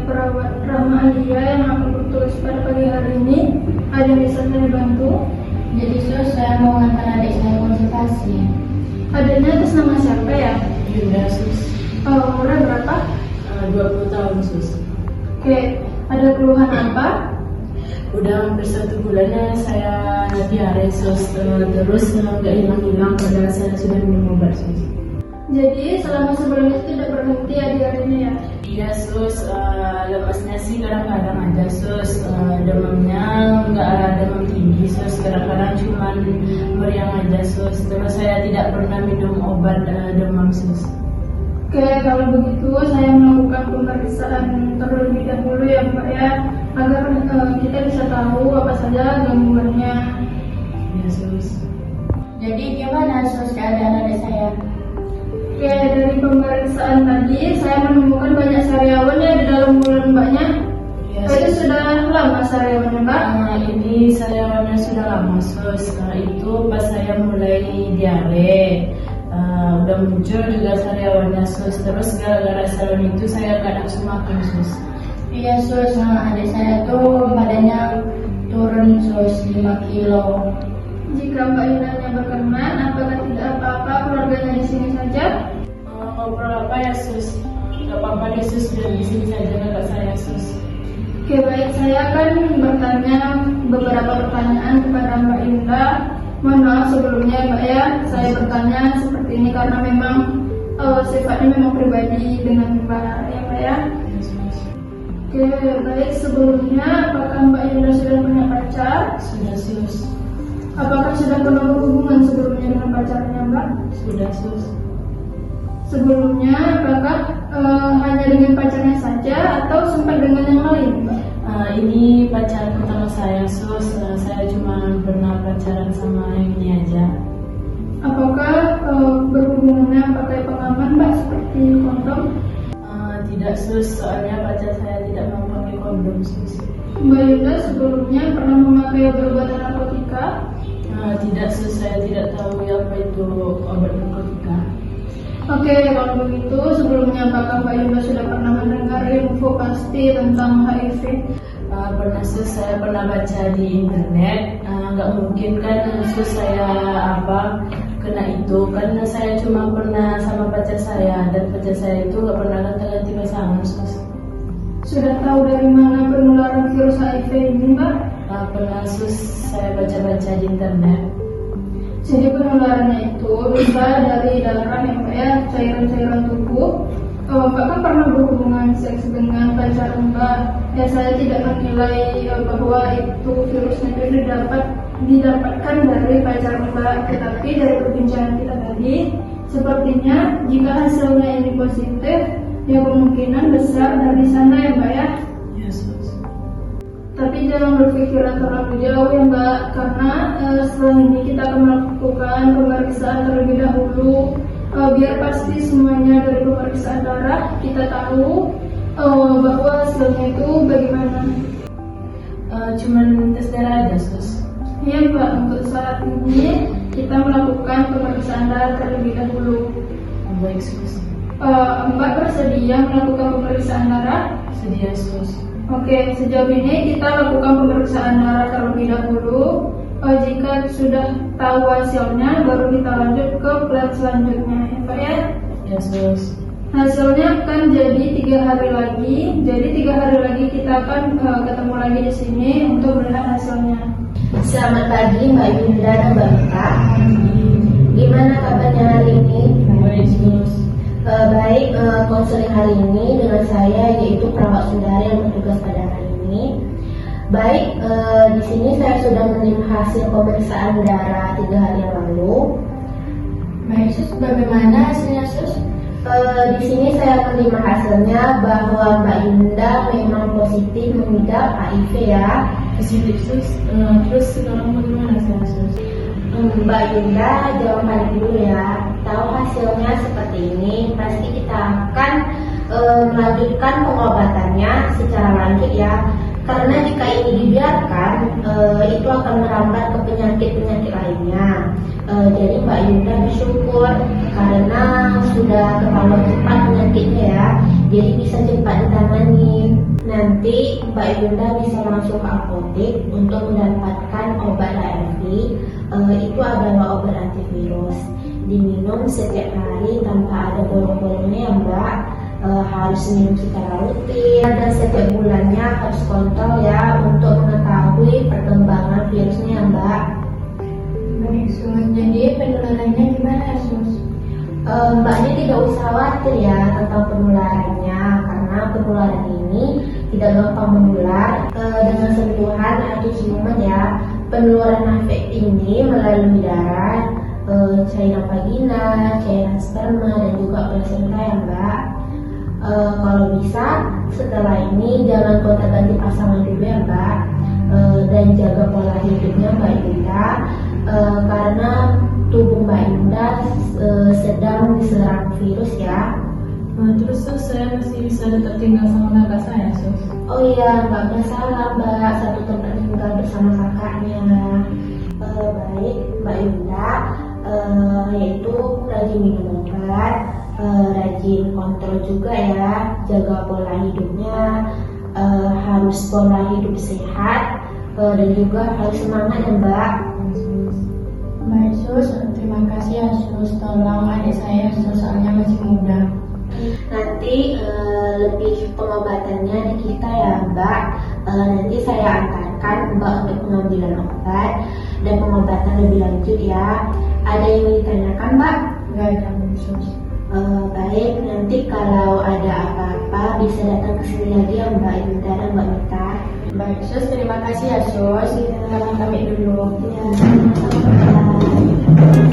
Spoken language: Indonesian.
perawat Rahma Alia yang akan bertugas pada pagi hari ini. Ada yang bisa saya bantu? Jadi sus, saya mau ngantar adik saya konsultasi. Adanya atas nama siapa ya? Yunda sus. Umurnya berapa? 20 tahun sus. Oke, ada keluhan apa? Udah hampir 1 bulannya saya diare sus, terus nggak hilang-hilang padahal saya sudah minum obat sus. Jadi selama sebulan itu tidak berhenti ya diarenya ya? Iya sus, lemesnya sih kadang-kadang aja sus, demamnya nggak ada demam tinggi sus, kadang-kadang cuma meriang aja sus, terus saya tidak pernah minum obat demam sus. Oke, kalau begitu saya melakukan pemeriksaan terlebih dahulu ya Mbak ya, agar kita bisa tahu apa saja gangguannya. Iya sus. Jadi gimana sus keadaan adik saya? Oke, dari pemeriksaan tadi saya menemukan banyak sariawan ya di dalam mulut Mbaknya. Iya Itu sus. sudah lama sariawannya Mbak? Ini sariawannya sudah lama sus, itu pas saya mulai diare. Udah muncul juga sariawannya sus, terus gara-gara salon itu saya gak nafsu makan sus. Iya sus, adik saya tuh badannya turun sus 5 kilo. Jika Mbak Yunanya berkenan, apakah tidak apa-apa keluarganya di sini saja? Ngobrol apa ya sus? Gak apa-apa deh sus, biar di sini saja kakak saya sus. Oke baik, saya akan bertanya beberapa pertanyaan kepada Mbak Yunda. Mohon maaf sebelumnya Mbak ya, saya bertanya seperti ini karena memang sifatnya memang pribadi dengan Mbak ya Mbak ya. Iya sus. Oke baik, sebelumnya apakah Mbak Yunda sudah punya pacar? Sudah sus. Apakah sudah pernah berhubungan sebelumnya dengan pacarnya Mbak? Sudah sus. Sebelumnya apakah hanya dengan pacarnya saja atau sempat dengan yang lain Mbak? Ini pacar pertama saya sus, saya cuma pernah pacaran sama yang ini aja. Apakah berhubungannya pakai pengaman Mbak seperti kondom? Tidak sus, soalnya pacar saya tidak mau pakai kondom sus. Mbak Yunda sebelumnya pernah memakai obat-obatan narkotika? Tidak sus, saya tidak tahu apa itu obat narkotika. Oke, kalau begitu sebelumnya apakah Mbak Yunda sudah pernah mendengar info pasti tentang HIV? Pernah sus, saya pernah baca di internet. Nggak mungkin kan sus saya kena itu, kan saya cuma pernah sama pacar saya, dan pacar saya itu nggak pernah ganti pasangan sus. Sudah tahu dari mana penularan virus HIV ini Mbak? Pernah sus, saya baca-baca di internet. Jadi penularannya itu bisa dari darah ya Mbak ya, cairan-cairan tubuh. Mbak kan pernah berhubungan seks dengan pacar Mbak. Ya saya tidak menilai bahwa itu virusnya itu didapatkan dari pacar Mbak. Tetapi dari perbincangan kita tadi, sepertinya jika hasilnya ini positif, ya kemungkinan besar dari sana ya Mbak ya. Ya sus. Tapi jangan berpikiran terlalu jauh ya Mbak, karena setelah ini kita akan melakukan pemeriksaan terlebih dahulu, biar pasti semuanya dari pemeriksaan darah kita tahu bahwa hasilnya itu bagaimana. Cuman tes darah aja sus. Iya Mbak, untuk saat ini kita melakukan pemeriksaan darah terlebih dahulu. Baik sus. Mbak bersedia melakukan pemeriksaan darah? Sedia sus. Oke, sejauh ini kita lakukan pemeriksaan darah terlebih dahulu. Jika sudah tahu hasilnya, baru kita lanjut ke plan selanjutnya, ya Pak ya. Ya sus. Hasilnya akan jadi 3 hari lagi. Jadi 3 hari lagi kita akan ketemu lagi di sini untuk melihat hasilnya. Selamat pagi Mbak Yunda dan Mbak Mita. Gimana kabarnya hari ini? Baik sus. Baik, konseling hari ini dengan saya yaitu perawat saudara yang bertugas pada hari ini. Baik, di sini saya sudah menerima hasil pemeriksaan darah 3 hari yang lalu. Baik sus, bagaimana hasilnya sus? Di sini saya menerima hasilnya bahwa Mbak Yunda memang positif mengidap HIV ya. Positif sus. Terus sekarang bagaimana sus? Mbak Yunda jangan panik dulu ya. Tahu hasilnya seperti ini, pasti kita akan melanjutkan pengobatannya secara lanjut ya. Karena jika ini dibiarkan, itu akan merambat ke penyakit-penyakit lainnya. Jadi Mbak Yunda bersyukur karena sudah ketahuan cepat penyakitnya ya. Jadi bisa cepat ditangani. nanti Mbak Yunda bisa langsung ke apotek untuk mendapatkan obat ARV. Itu adalah obat antivirus. Diminum setiap hari tanpa ada bolong-bolongnya ya Mbak. Harus minum secara rutin dan setiap bulannya harus kontrol ya untuk mengetahui perkembangan virusnya ya Mbak. Baik Sus, jadi penularannya gimana ya Sus? Mbaknya tidak usah khawatir ya tentang penularannya, karena penularan ini tidak gampang menular dengan sentuhan atau ciuman ya. Penularan HIV ini melalui darah, cairan vagina, cairan sperma, dan juga plasenta ya Mbak. Kalau bisa setelah ini jangan gonta-ganti pasangan dulu ya Mbak, dan jaga pola hidupnya Mbak Yunda, karena tubuh Mbak Yunda sedang diserang virus ya. Terus Sus, saya masih bisa tetap tinggal sama kakak saya Sus. Oh iya, nggak masalah Mbak, satu tempat tinggal bersama kakaknya. Baik Mbak Yunda, yaitu rajin minum obat, rajin kontrol juga ya, jaga pola hidupnya, harus pola hidup sehat, dan juga harus semangat ya Mbak. Baik Sus, terima kasih ya Sus, tolong adik saya Sus, soalnya masih muda. Nanti lebih pengobatannya di kita ya Mbak. Nanti saya antarkan Mbak untuk pengambilan obat dan pengobatan lebih lanjut ya. Ada yang ingin ditanyakan Mbak? Nggak ada Sus. Baik, nanti kalau ada apa-apa bisa datang ke sini lagi ya Mbak Yunda dan Mbak Mita. Baik Sus, terima kasih ya Sus. Sekarang kami dulu. Ya, sama-sama.